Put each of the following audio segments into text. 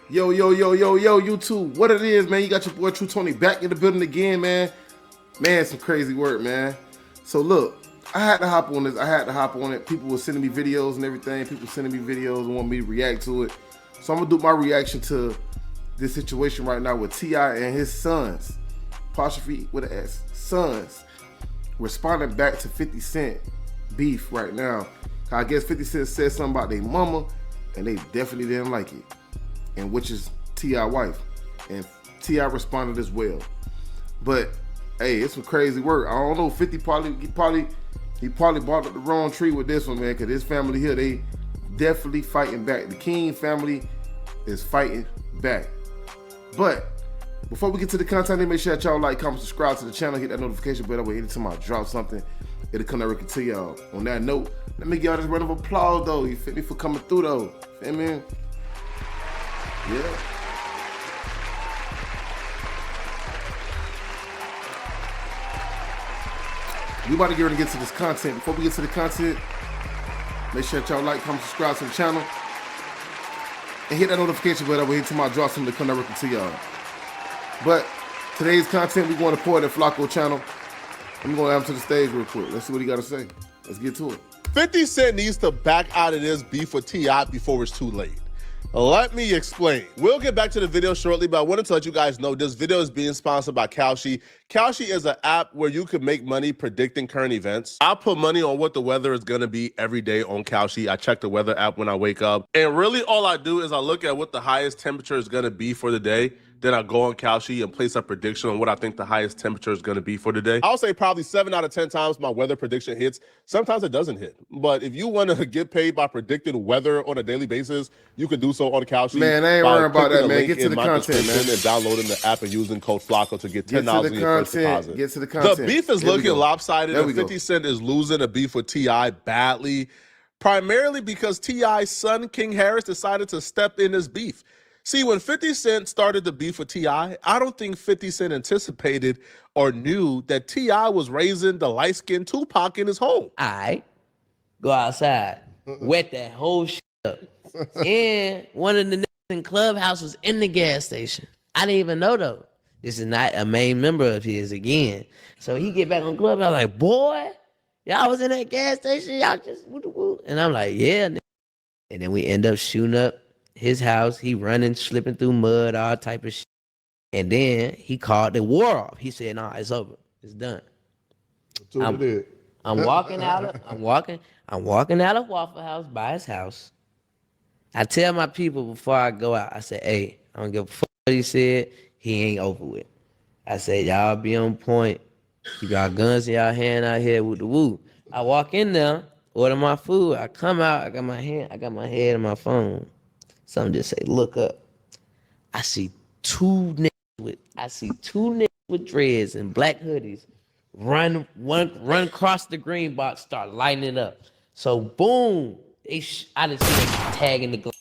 Yo, YouTube. What it is, man? You got your boy True Tony back in the building again, man. Man, some crazy work, man. So look, I had to hop on this. I had to hop on it. People were sending me videos and everything. People sending me videos and want me to react to it. So I'm gonna do my reaction to this situation right now with T.I. and his sons, apostrophe with an S, sons, responding back to 50 Cent beef right now. I guess 50 Cent said something about their mama, and they definitely didn't like it. And which is T.I. wife, and T.I. responded as well. But hey, it's some crazy work. I don't know. 50 probably barked up the wrong tree with this one, man. Because this family here, they definitely fighting back. The King family is fighting back. But before we get to the content, make sure that y'all like, comment, subscribe to the channel, hit that notification bell. That way, anytime I drop something, it'll come directly to y'all. On that note, let me give y'all this round of applause, though. You feel me, for coming through, though. Feel me? Yeah. We about to get ready to get to this content. Before we get to the content, make sure that y'all like, comment, subscribe to the channel, and hit that notification bell. That way, anytime I drop something, to come directly to y'all. But today's content, we're going to pour that Flacco channel. I'm going to add him to the stage real quick. Let's see what he got to say. Let's get to it. 50 Cent needs to back out of this beef with T.I. before it's too late. Let me explain. We'll get back to the video shortly, but I wanted to let you guys know this video is being sponsored by Kalshi. Kalshi is an app where you can make money predicting current events. I put money on what the weather is going to be every day on Kalshi. I check the weather app when I wake up. And really all I do is I look at what the highest temperature is going to be for the day. Then I go on Kalshi and place a prediction on what I think the highest temperature is going to be for the day. I'll say probably 7 out of 10 times my weather prediction hits. Sometimes it doesn't hit. But if you want to get paid by predicting weather on a daily basis, you can do so on Kalshi. Man, I ain't worrying about that, man. Get to the content, man. And downloading the app and using code Flacco to get $10,000 in your first deposit. Get to the content. The beef is looking lopsided, and 50 Cent is losing a beef with T.I. badly, primarily because T.I.'s son, King Harris, decided to step in this beef. See, when 50 Cent started the beef with T.I., I don't think 50 Cent anticipated or knew that T.I. was raising the light-skinned Tupac in his home. I go outside, wet that whole shit up. And one of the niggas in Clubhouse was in the gas station. I didn't even know, though. This is not a main member of his again. So he get back on Clubhouse like, boy, y'all was in that gas station, y'all just woo-woo. And I'm like, yeah. And then we end up shooting up his house. He running, slipping through mud, all type of shit. And then he called the war off. He said, nah, it's over. It's done. I'm walking out of Waffle House by his house. I tell my people before I go out, I say, hey, I don't give a fuck what he said. He ain't over with. I said, y'all be on point. Keep y'all guns in y'all hand out here with the woo. I walk in there, order my food. I come out, I got my head on my phone. Something just say, look up. I see two niggas with dreads and black hoodies run across the green box, start lighting it up. So boom, I just see them tagging the glass.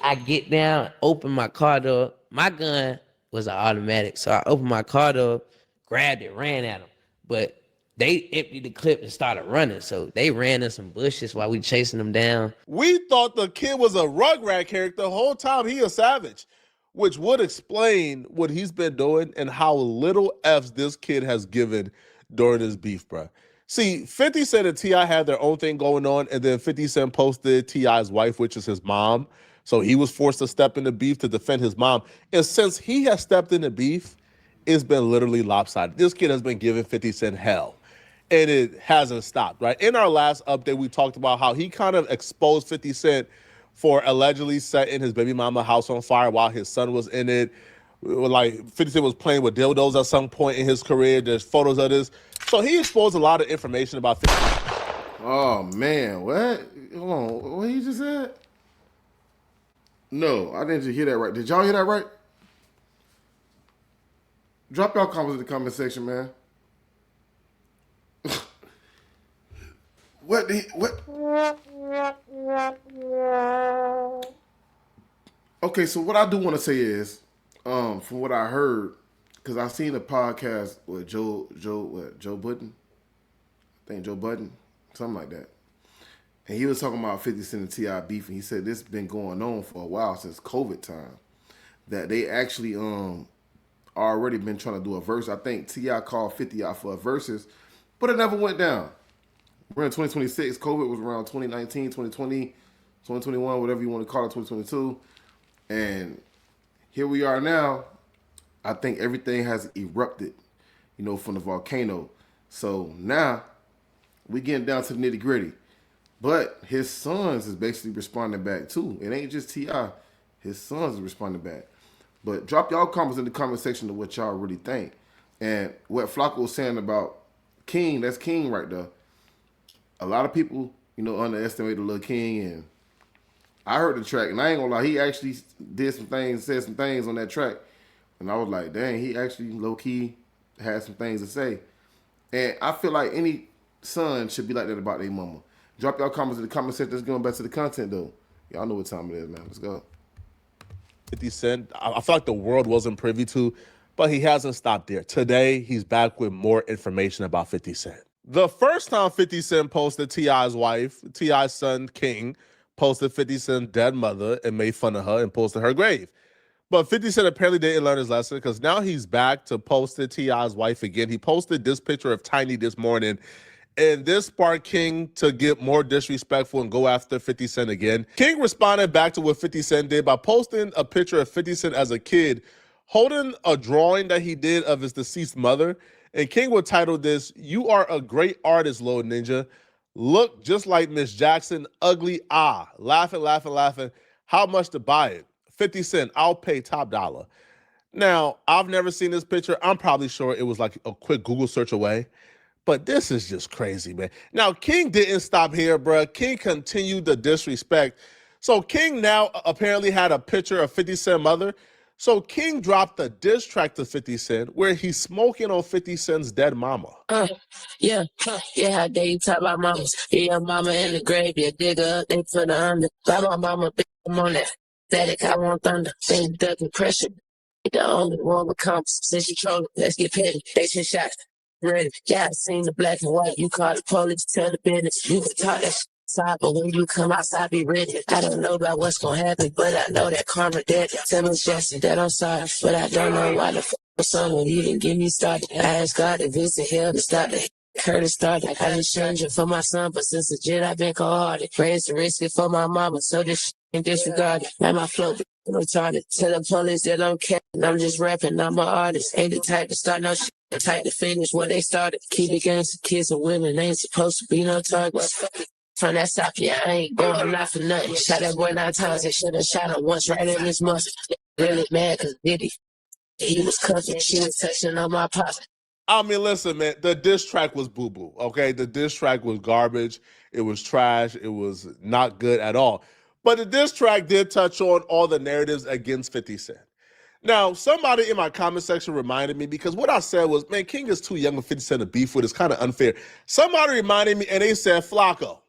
I get down, open my car door. My gun was an automatic, so I opened my car door, grabbed it, ran at them. But they emptied the clip and started running, so they ran in some bushes while we chasing them down. We thought the kid was a Rugrat character the whole time. He a savage, which would explain what he's been doing and how little F's this kid has given during this beef, bro. See, 50 Cent and T.I. had their own thing going on, and then 50 Cent posted T.I.'s wife, which is his mom. So he was forced to step in the beef to defend his mom. And since he has stepped in the beef, it's been literally lopsided. This kid has been giving 50 Cent hell, and it hasn't stopped, right? In our last update, we talked about how he kind of exposed 50 Cent for allegedly setting his baby mama house on fire while his son was in it. Like 50 Cent was playing with dildos at some point in his career. There's photos of this. So he exposed a lot of information about 50 Cent. Oh, man. What? Hold on. What he just said? No, I didn't just hear that right. Did y'all hear that right? Drop y'all comments in the comment section, man. What? Okay, so what I do want to say is, from what I heard, because I seen a podcast with Joe Budden? I think Joe Budden, something like that. And he was talking about 50 Cent and T.I. beef, and he said this has been going on for a while since COVID time. that they actually already been trying to do a verse. I think T.I. called 50 out for a verses, but it never went down. We're in 2026. COVID was around 2019, 2020, 2021, whatever you want to call it, 2022. And here we are now. I think everything has erupted, from the volcano. So now we getting down to the nitty gritty. But his sons is basically responding back too. It ain't just T.I. His sons is responding back. But drop y'all comments in the comment section of what y'all really think. And what Flocko was saying about King, that's King right there. A lot of people, underestimate the little King. And I heard the track, and I ain't gonna lie, he actually did some things, said some things on that track. And I was like, dang, he actually low-key had some things to say. And I feel like any son should be like that about their mama. Drop y'all comments in the comment section. Let's go back to the content, though. Y'all know what time it is, man. Let's go. 50 Cent, I feel like the world wasn't privy to, but he hasn't stopped there. Today, he's back with more information about 50 Cent. The first time 50 Cent posted T.I.'s wife, T.I.'s son, King, posted 50 Cent's dead mother and made fun of her and posted her grave. But 50 Cent apparently didn't learn his lesson because now he's back to posted T.I.'s wife again. He posted this picture of Tiny this morning, and this sparked King to get more disrespectful and go after 50 Cent again. King responded back to what 50 Cent did by posting a picture of 50 Cent as a kid holding a drawing that he did of his deceased mother. And King would title this, "You are a great artist, Lil Ninja. Look just like Miss Jackson, ugly, laughing, laughing, laughing. How much to buy it? 50 Cent, I'll pay top dollar." Now, I've never seen this picture. I'm probably sure it was like a quick Google search away. But this is just crazy, man. Now, King didn't stop here, bro. King continued the disrespect. So King now apparently had a picture of 50 Cent's mother. So King dropped a diss track to 50 Cent where he's smoking on 50 Cent's dead mama. Yeah, how dare you talk about mamas? Yeah, mama in the grave, yeah, digger up, they put her under. Buy my mama, bitch, I'm on that. Static, I want thunder. Ain't the depression. The only one with comps. Since you trolling, let's get petty. They should shot. Ready. Yeah, I seen the black and white. You call the police, tell the business. You can talk that shit outside, but when you come outside, be ready. I don't know about what's gonna happen, but I know that karma dead. Tell me Jackson that I'm sorry, but I don't know why the f*** someone even get me started. I asked God to visit hell to stop the Curtis started. I just changed it for my son, but since legit, I've been cold-hearted. Raised the risk it for my mama, so this shit ain't disregarded. Now my flow be retarded. Tell the police that I'm capping, I'm just rapping, I'm an artist. Ain't the type to start no shit, the type to finish what they started. Keep it against the kids and women, they ain't supposed to be no target. From that stop, yeah, I ain't going out for nothing. Shot that boy 9 times, they should've shot him once right in his muscle. Really mad, cause Diddy, he was cuffing, she was touching on my pocket. I mean, listen, man, the diss track was boo-boo, okay? The diss track was garbage. It was trash. It was not good at all. But the diss track did touch on all the narratives against 50 Cent. Now, somebody in my comment section reminded me, because what I said was, man, King is too young for 50 Cent to beef with. It's kind of unfair. Somebody reminded me, and they said, Flocko,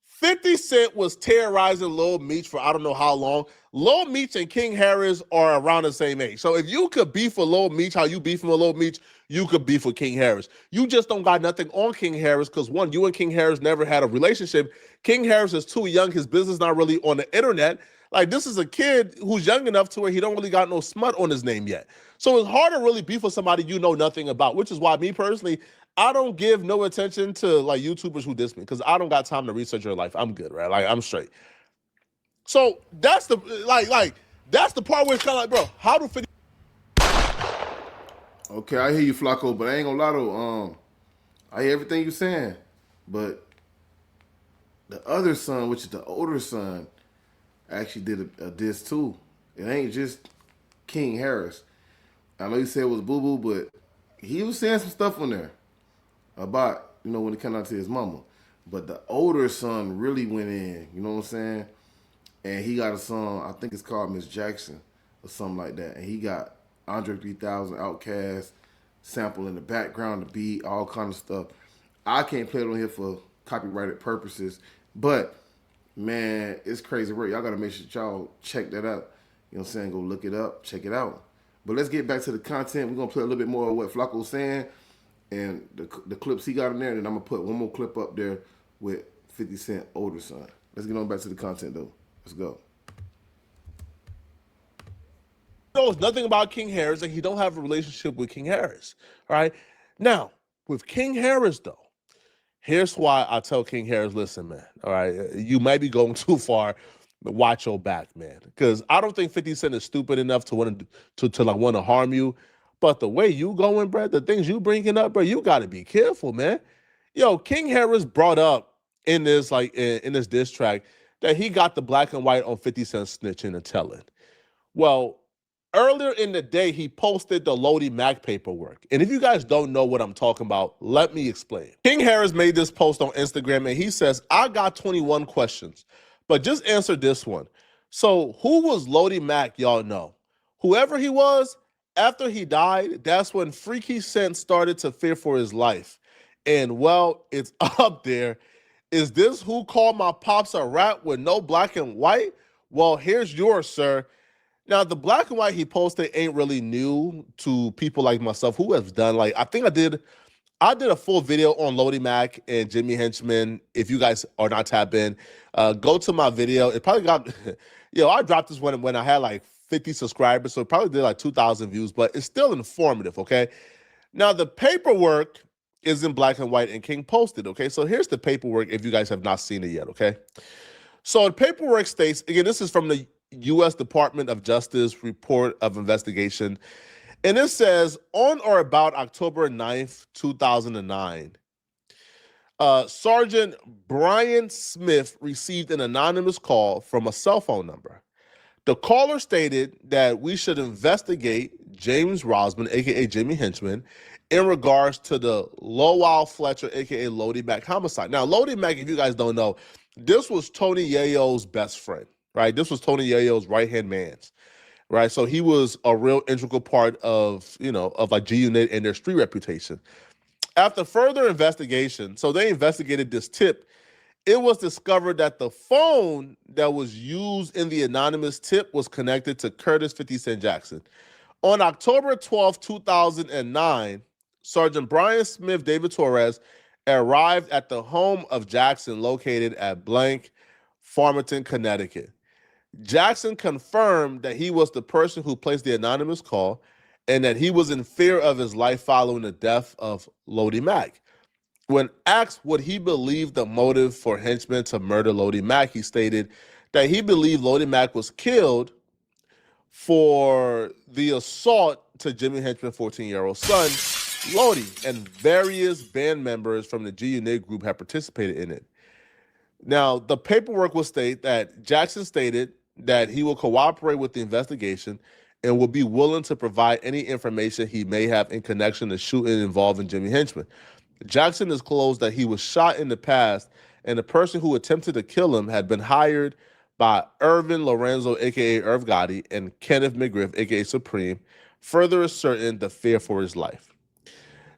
50 Cent was terrorizing Lil Meech for I don't know how long. Lil Meech and King Harris are around the same age. So if you could beef with Lil Meech, how you beefing with Lil Meech, you could beef with King Harris. You just don't got nothing on King Harris because, one, you and King Harris never had a relationship. King Harris is too young. His business not really on the internet. Like, this is a kid who's young enough to where he don't really got no smut on his name yet. So it's hard to really beef with somebody you know nothing about, which is why me personally, I don't give no attention to like YouTubers who diss me because I don't got time to research your life. I'm good, right? Like, I'm straight. So that's the that's the part where it's kind of like, bro, how do 50? Okay, I hear you, Flocko, but I ain't gonna lie though. I hear everything you saying, but the other son, which is the older son, actually did a diss too. It ain't just King Harris. I know you said it was boo boo, but he was saying some stuff on there about, when it came out to his mama. But the older son really went in, you know what I'm saying? And he got a song, I think it's called Miss Jackson or something like that. And he got Andre 3000, Outkast, sample in the background, the beat, all kind of stuff. I can't play it on here for copyrighted purposes, but man, it's crazy work. Y'all gotta make sure y'all check that out. You know what I'm saying? Go look it up, check it out. But let's get back to the content. We're gonna play a little bit more of what Flocko's saying and the clips he got in there, and then I'm gonna put one more clip up there with 50 Cent older son. Let's get on back to the content though. Let's go. knows nothing about King Harris, and he don't have a relationship with King Harris. Right now, with King Harris though, here's why I tell King Harris, listen, man, all right, you might be going too far. Watch your back, man, because I don't think 50 Cent is stupid enough to want to like want to harm you. But the way you going, bro, the things you bringing up, bro, you got to be careful, man. Yo, King Harris brought up in this in this diss track that he got the black and white on 50 Cent snitching and telling. Well, earlier in the day, he posted the Lodi Mac paperwork. And if you guys don't know what I'm talking about, let me explain. King Harris made this post on Instagram, and he says, I got 21 questions, but just answer this one. So who was Lodi Mac, y'all know? Whoever he was, after he died, that's when Freaky Cent started to fear for his life. And, well, it's up there. Is this who called my pops a rat with no black and white? Well, here's yours, sir. Now, the black and white he posted ain't really new to people like myself who have done, like, I think I did a full video on Lodi Mac and Jimmy Henchman. If you guys are not tapped in, go to my video. It probably got, I dropped this when I had like 50 subscribers, so it probably did like 2,000 views, but it's still informative, okay? Now, the paperwork is in black and white and King posted, okay? So here's the paperwork if you guys have not seen it yet, okay? So the paperwork states, again, this is from the U.S. Department of Justice report of investigation, and it says, on or about October 9th, 2009, Sergeant Brian Smith received an anonymous call from a cell phone number. The caller stated that we should investigate James Rosman, a.k.a. Jimmy Henchman, in regards to the Lowell Fletcher, a.k.a. Lodi Mac homicide. Now, Lodi Mac, if you guys don't know, this was Tony Yayo's best friend, right? This was Tony Yayo's right-hand man, right? So he was a real integral part of, of like G-Unit and their street reputation. After further investigation, so they investigated this tip, it was discovered that the phone that was used in the anonymous tip was connected to Curtis 50 Cent Jackson. On October 12, 2009, Sergeant Brian Smith David Torres arrived at the home of Jackson located at blank, Farmington, Connecticut. Jackson confirmed that he was the person who placed the anonymous call and that he was in fear of his life following the death of Lodi Mac. When asked what he believed the motive for Henchman to murder Lodi Mac, he stated that he believed Lodi Mac was killed for the assault to Jimmy Henchman's 14-year-old son, Lodi, and various band members from the G-Unit group had participated in it. Now, the paperwork will state that Jackson stated that he will cooperate with the investigation and will be willing to provide any information he may have in connection to shooting involving Jimmy Henchman. Jackson disclosed that he was shot in the past, and the person who attempted to kill him had been hired by Irvin Lorenzo, a.k.a. Irv Gotti, and Kenneth McGriff, a.k.a. Supreme, further asserting the fear for his life.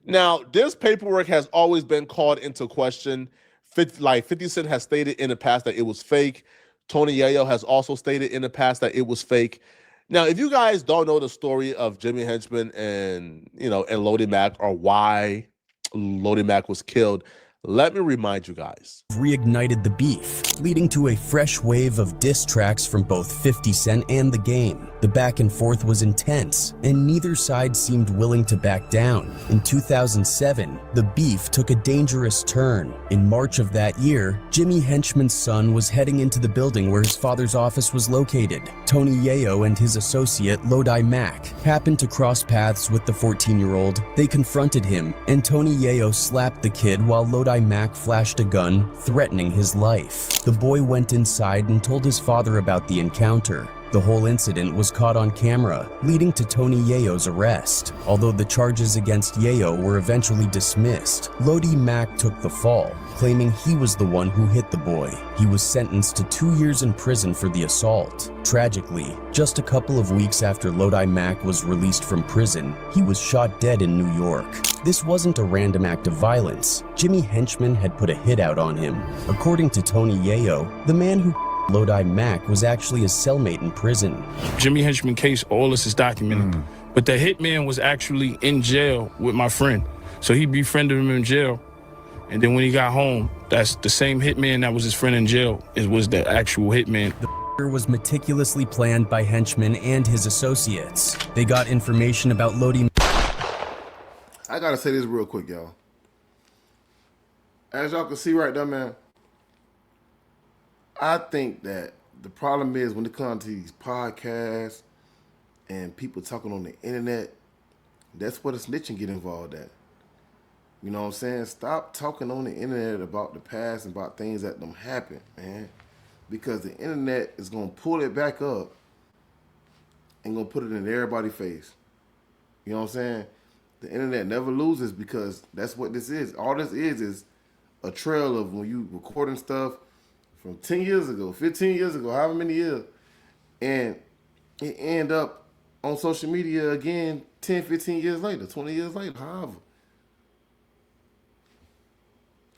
Now, this paperwork has always been called into question. 50 Cent has stated in the past that it was fake. Tony Yayo has also stated in the past that it was fake. Now, if you guys don't know the story of Jimmy Henchman and Lodi Mac, or why Lodi Mac was killed, let me remind you guys. Reignited the beef, leading to a fresh wave of diss tracks from both 50 Cent and The Game. The back and forth was intense, and neither side seemed willing to back down. In 2007, the beef took a dangerous turn. In March of that year, Jimmy Henchman's son was heading into the building where his father's office was located. Tony Yayo and his associate, Lodi Mac, happened to cross paths with the 14-year-old. They confronted him, and Tony Yayo slapped the kid while Lodi Mac flashed a gun, threatening his life. The boy went inside and told his father about the encounter. The whole incident was caught on camera, leading to Tony Yayo's arrest. Although the charges against Yayo were eventually dismissed, Lodi Mac took the fall, claiming he was the one who hit the boy. He was sentenced to 2 years in prison for the assault. Tragically, just a couple of weeks after Lodi Mac was released from prison, he was shot dead in New York. This wasn't a random act of violence. Jimmy Henchman had put a hit out on him. According to Tony Yayo, the man who Lodi Mac was actually his cellmate in prison. Jimmy Henchman case, all this is documented. But the hitman was actually in jail with my friend. So he befriended him in jail. And then when he got home, that's the same hitman that was his friend in jail. It was the actual hitman. was meticulously planned by henchmen and his associates. They got information about Lodi. I gotta say this real quick, y'all. As y'all can see right there, man, I think that the problem is when it comes to these podcasts and people talking on the internet, that's where the snitching get involved at. You know what I'm saying? Stop talking on the internet about the past and about things that don't happen, man. Because the internet is going to pull it back up and going to put it in everybody's face. You know what I'm saying? The internet never loses because that's what this is. All this is a trail of when you recording stuff from 10 years ago, 15 years ago, however many years, and it end up on social media again 10, 15 years later, 20 years later, however.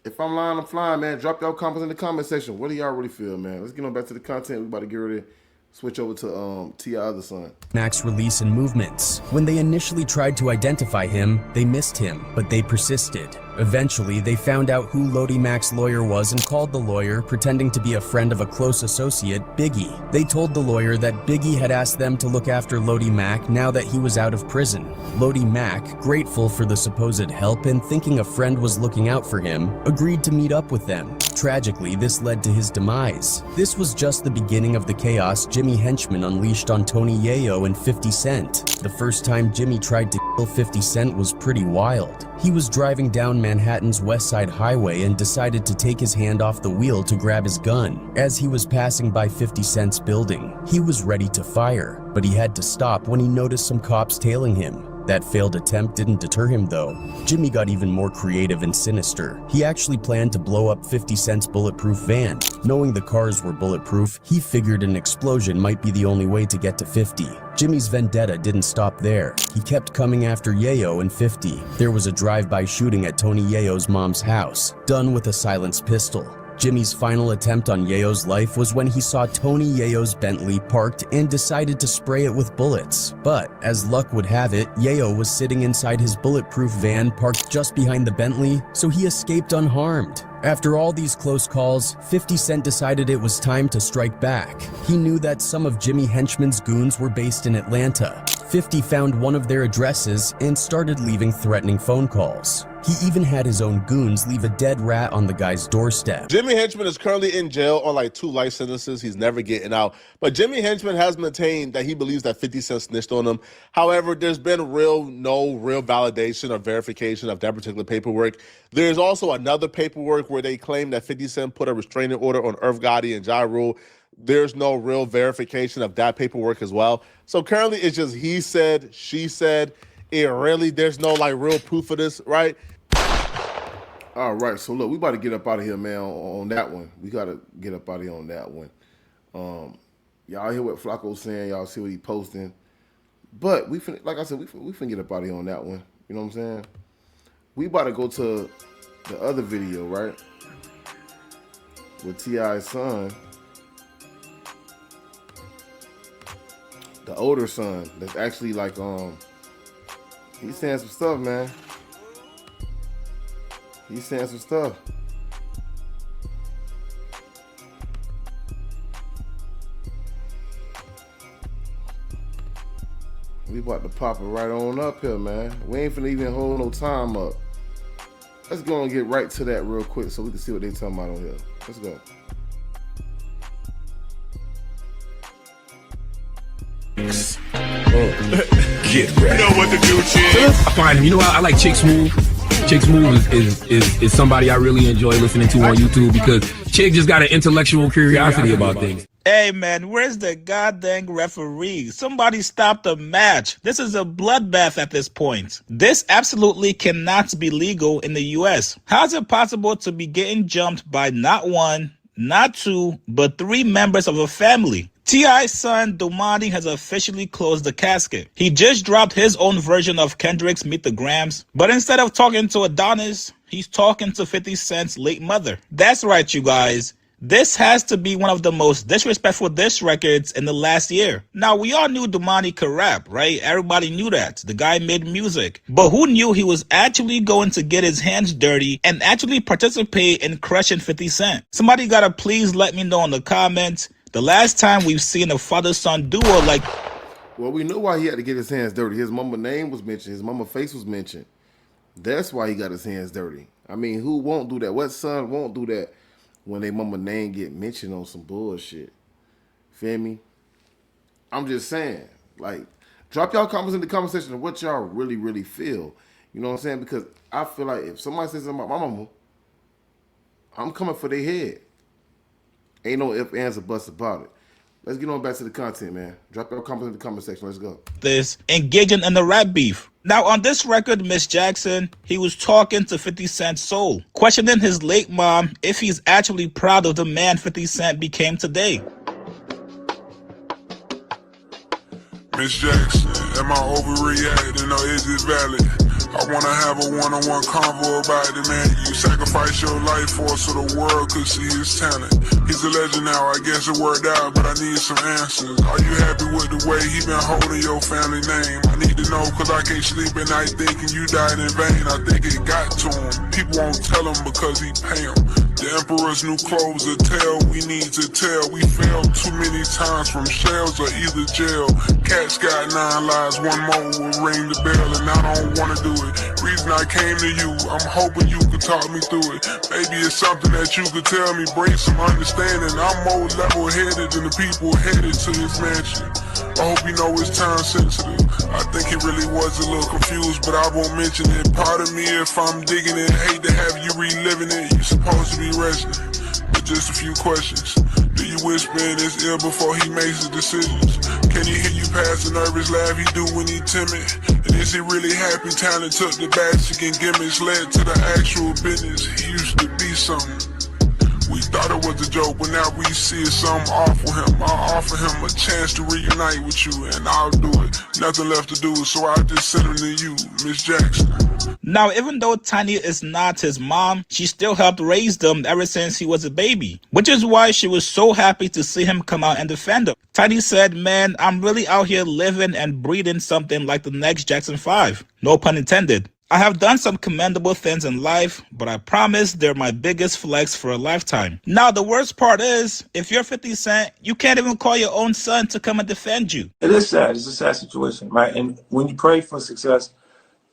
If I'm lying, I'm flying, man. Drop your comments in the comment section. What do y'all really feel, man? Let's get on back to the content. We about to get ready to switch over to T.I. other son. Mac's release and movements. When they initially tried to identify him, they missed him, but they persisted. Eventually, they found out who Lodi Mac's lawyer was and called the lawyer, pretending to be a friend of a close associate, Biggie. They told the lawyer that Biggie had asked them to look after Lodi Mac now that he was out of prison. Lodi Mac, grateful for the supposed help and thinking a friend was looking out for him, agreed to meet up with them. Tragically, this led to his demise. This was just the beginning of the chaos Jimmy Henchman unleashed on Tony Yayo and 50 Cent. The first time Jimmy tried to kill 50 Cent was pretty wild. He was driving down Manhattan's West Side Highway and decided to take his hand off the wheel to grab his gun. As he was passing by 50 Cent's building, he was ready to fire, but he had to stop when he noticed some cops tailing him. That failed attempt didn't deter him though. Jimmy got even more creative and sinister. He actually planned to blow up 50 Cent's bulletproof van. Knowing the cars were bulletproof, he figured an explosion might be the only way to get to 50. Jimmy's vendetta didn't stop there. He kept coming after Yayo and 50. There was a drive-by shooting at Tony Yayo's mom's house, done with a silenced pistol. Jimmy's final attempt on Yayo's life was when he saw Tony Yayo's Bentley parked and decided to spray it with bullets. But, as luck would have it, Yayo was sitting inside his bulletproof van parked just behind the Bentley, so he escaped unharmed. After all these close calls, 50 Cent decided it was time to strike back. He knew that some of Jimmy Henchman's goons were based in Atlanta. 50 found one of their addresses and started leaving threatening phone calls. He even had his own goons leave a dead rat on the guy's doorstep. Jimmy Henchman is currently in jail on like 2 life sentences. He's never getting out. But Jimmy Henchman has maintained that he believes that 50 Cent snitched on him. However, there's been no real validation or verification of that particular paperwork. There's also another paperwork where they claim that 50 Cent put a restraining order on Irv Gotti and Ja Rule. There's no real verification of that paperwork as well. So currently it's just he said, she said. There's no like real proof of this, right? All right, so look, we about to get up out of here, man, on that one. We got to get up out of here on that one. Y'all hear what Flacco's saying. Y'all see what he posting. But, like I said, we finna get up out of here on that one. You know what I'm saying? We about to go to the other video, right? With T.I.'s son. The older son. That's actually like, he's saying some stuff, man. He's saying some stuff. We about to pop it right on up here, man. We ain't finna even hold no time up. Let's go and get right to that real quick so we can see what they talking about on here. Let's go. Get ready. You know what to do, chick. I find him. You know, I like Chick Smooth. Chick Smooth is somebody I really enjoy listening to on YouTube because Chick just got an intellectual curiosity about things. Hey man, where's the goddamn referee? Somebody stop the match. This is a bloodbath at this point. This absolutely cannot be legal in the US. How's it possible to be getting jumped by not one, not two, but 3 members of a family? T.I.'s son, Domani, has officially closed the casket. He just dropped his own version of Kendrick's Meet the Grams, but instead of talking to Adonis, he's talking to 50 Cent's late mother. That's right, you guys. This has to be one of the most disrespectful diss records in the last year. Now, we all knew Domani could rap, right? Everybody knew that. The guy made music. But who knew he was actually going to get his hands dirty and actually participate in crushing 50 Cent? Somebody gotta please let me know in the comments. The last time we've seen a father-son duo like Well, we know why he had to get his hands dirty. His mama name was mentioned. His mama face was mentioned. That's why he got his hands dirty. I mean, who won't do that? What son won't do that when their mama name get mentioned on some bullshit? Feel me? I'm just saying, like, drop y'all comments in the comment section of what y'all really, really feel. You know what I'm saying? Because I feel like if somebody says something about my mama, I'm coming for their head. Ain't no ifs, ands, or buts about it. Let's get on back to the content, man. Drop your comments in the comment section. Let's go. this, engaging in the rap beef. Now, on this record, Miss Jackson, he was talking to 50 Cent's soul, questioning his late mom if he's actually proud of the man 50 Cent became today. Miss Jackson, am I overreacting or is it valid? I wanna have a one-on-one convo about it, man. You sacrifice your life for so the world could see his talent. He's a legend now, I guess it worked out, but I need some answers. Are you happy with the way he been holding your family name? I need to know, cause I can't sleep at night thinking you died in vain. I think it got to him. People won't tell him because he pay him. The emperor's new clothes a tell, we need to tell. We failed too many times from shells or either jail. Cats got 9 lives, one more will ring the bell, and I don't wanna do it. Reason I came to you, I'm hoping you could talk me through it. Maybe it's something that you could tell me, bring some understanding. I'm more level-headed than the people headed to his mansion. I hope you know it's time sensitive. I think he really was a little confused, but I won't mention it. Pardon me if I'm digging it, hate to have you reliving it. You supposed to be resting, but just a few questions. Do you whisper in his ear before he makes his decisions? Can he hear you pass the nervous laugh he do when he timid? And is he really happy? Talent took the basic and gimmicks, led to the actual business. He used to be something. We thought it was a joke, but now we see it's something off with him. I'll offer him a chance to reunite with you, and I'll do it. Nothing left to do, so I'll just send him to you, Miss Jackson. Now, even though Tiny is not his mom, she still helped raise them ever since he was a baby, which is why she was so happy to see him come out and defend him. Tiny said, man, I'm really out here living and breathing something like the next Jackson 5. No pun intended. I have done some commendable things in life, but I promise they're my biggest flex for a lifetime. Now, the worst part is, if you're 50 Cent, you can't even call your own son to come and defend you. It is sad. It's a sad situation, right? And when you pray for success,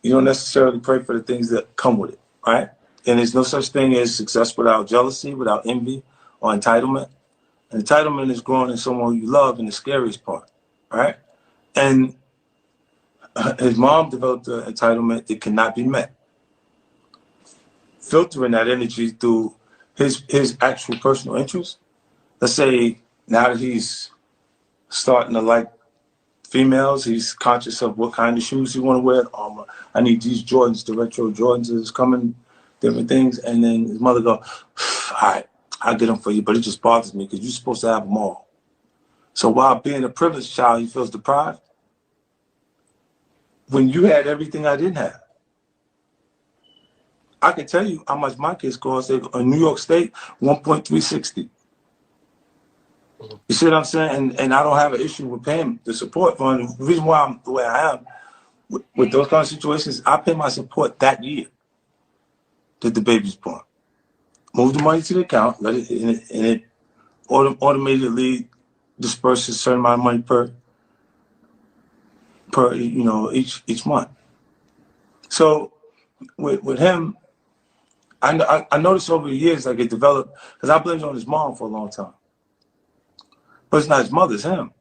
you don't necessarily pray for the things that come with it, right? And there's no such thing as success without jealousy, without envy, or entitlement. And entitlement is growing in someone you love, and the scariest part, right? And his mom developed an entitlement that cannot be met. Filtering that energy through his actual personal interests. Let's say now that he's starting to like females, he's conscious of what kind of shoes he want to wear. I need these Jordans, the retro Jordans is coming, different things. And then his mother go, all right, I'll get them for you, but it just bothers me because you're supposed to have them all. So while being a privileged child, he feels deprived. When you had everything I didn't have. I can tell you how much my kids cost. In New York State, 1.360. You see what I'm saying? And I don't have an issue with paying the support fund. The reason why I'm the way I am with those kind of situations, I pay my support that year that the baby's born. Move the money to the account, let it, and it automatically disperses a certain amount of money per each month. So with him, I noticed over the years like it developed, because I blamed it on his mom for a long time. But it's not his mother, it's him.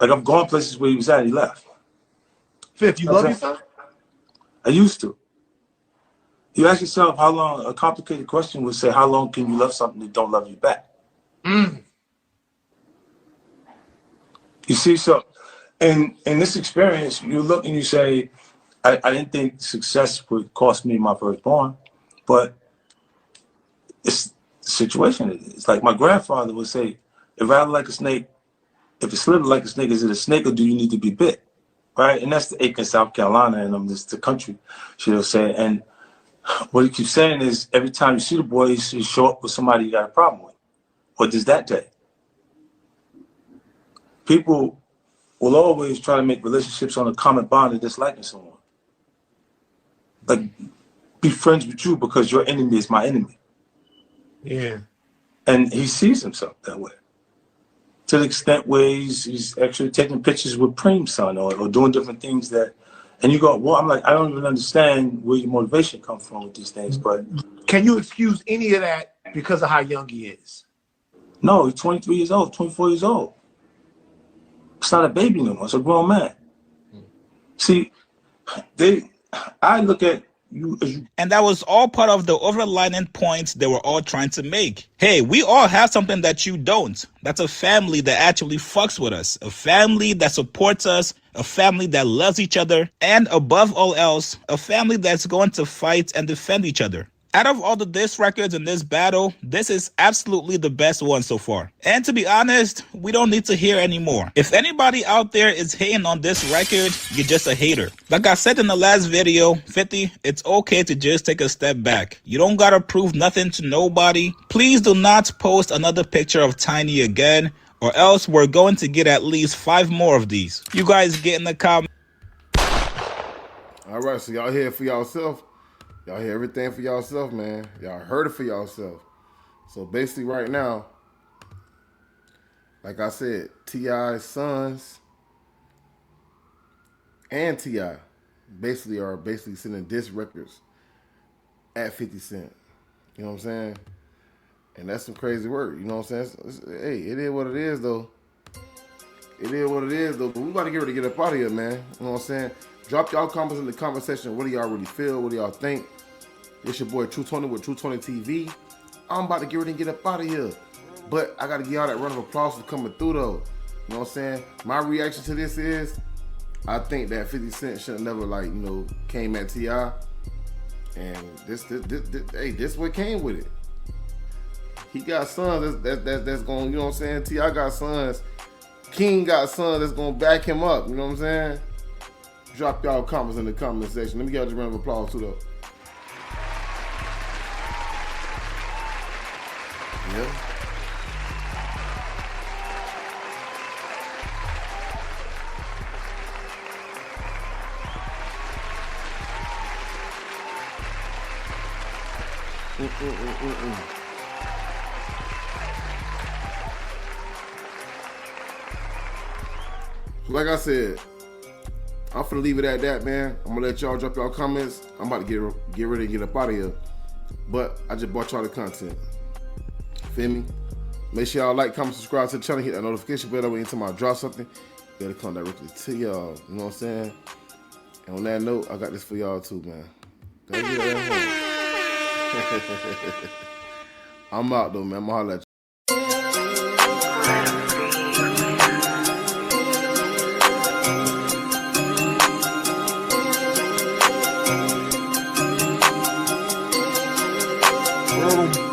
Like I've gone places where he was at, he left. Fifth, you love your son? I used to. You ask yourself how long, a complicated question would say, how long can you love something that don't love you back? You see, so in this experience, you look and you say, I didn't think success would cost me my firstborn, but it's the situation. It's like my grandfather would say, it rattled like a snake. If it slithered like a snake, is it a snake or do you need to be bit? Right? And that's the Aiken, South Carolina, and this the country, she'll say. And what he keeps saying is every time you see the boy, he's show up with somebody you got a problem with. Or does that day? People will always try to make relationships on a common bond of disliking someone. Like, be friends with you because your enemy is my enemy. Yeah. And he sees himself that way. to the extent where he's actually taking pictures with Preem's son or doing different things that, and you go, well, I'm like, I don't even understand where your motivation comes from with these things. But Can you excuse any of that because of how young he is? no, he's 23 years old, 24 years old. It's not a baby no more. It's a grown man. See, I look at you as you. And that was all part of the overlining points they were all trying to make. Hey, we all have something that you don't. That's a family that actually fucks with us. A family that supports us. A family that loves each other. And above all else, a family that's going to fight and defend each other. Out of all the diss records in this battle, this is absolutely the best one so far. And to be honest, we don't need to hear any more. If anybody out there is hating on this record, you're just a hater. Like I said in the last video, 50, it's okay to just take a step back. You don't gotta prove nothing to nobody. Please do not post another picture of Tiny again, or else we're going to get at least 5 more of these. You guys get in the comments. All right, so y'all hear it for y'allself. Y'all hear everything for y'allself, man. Y'all heard it for y'allself. So basically right now, like I said, T.I.'s sons and T.I. are sending diss records at 50 Cent. You know what I'm saying? And that's some crazy work. You know what I'm saying? Hey, it is what it is, though. It is what it is, though. But we about to get ready to get up out of here, man. You know what I'm saying? Drop y'all comments in the comment section. What do y'all really feel? What do y'all think? It's your boy True Tony with True Tony TV. I'm about to get ready and get up out of here. But I got to give y'all that round of applause for coming through, though. You know what I'm saying? My reaction to this is, I think that 50 Cent should have never, came at T.I. And this what came with it. He got sons that's going, you know what I'm saying? T.I. got sons. King got sons that's going to back him up. You know what I'm saying? Drop y'all comments in the comment section. Let me get y'all a round of applause, too, though. Yeah. Like I said, I'm finna leave it at that, man. I'm gonna let y'all drop y'all comments. I'm about to get ready and get up out of here. But I just brought y'all the content. Feel me? Make sure y'all like, comment, subscribe to the channel, hit that notification bell. That way anytime I drop something, it'll come directly to y'all. You know what I'm saying? And on that note, I got this for y'all too, man. Go get that home. I'm out though, man. I'm gonna holler at you. Boom.